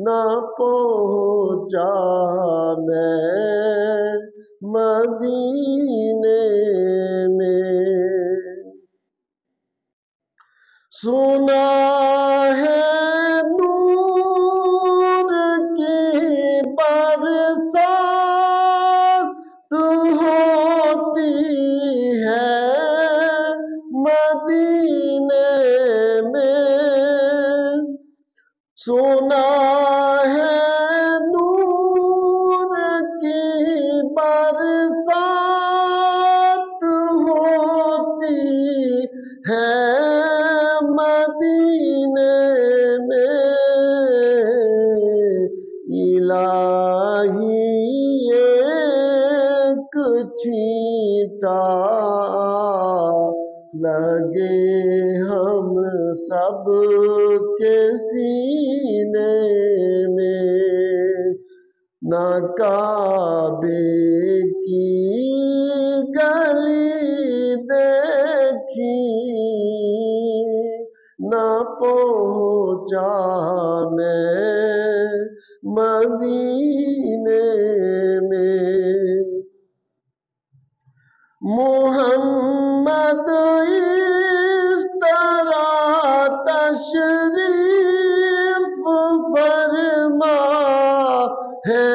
نہ پہنچا میں مدینے میں۔ سنا ہے نور کی برسات ہوتی ہے مدینے میں۔ سنا ہے نور کی برسات ہوتی ہے مدینے میں۔ الہی ایک چھینٹا لگے ہم سب کے سینے میں۔ نہ کعبے کی گلی دیکھی نہ پہنچا میں مدینے میں۔ محمد اس طرح تشریف فرما ہے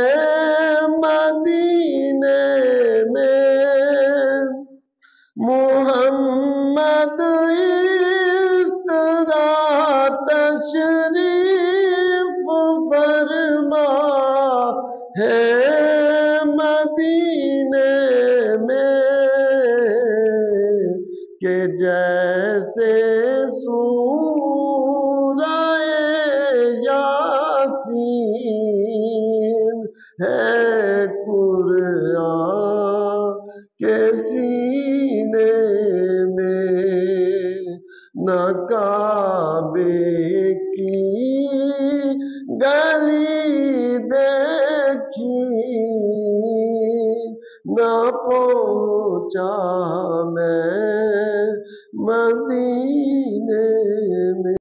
مدینے میں۔ محمد اس طرح تشریف فرما ہے مدینے میں کہ جیسے سورہ یاسین ہے قرآن کے سینے میں۔ نہ کعبے کی گلی دیکھی نہ پہنچا میں مدینے میں۔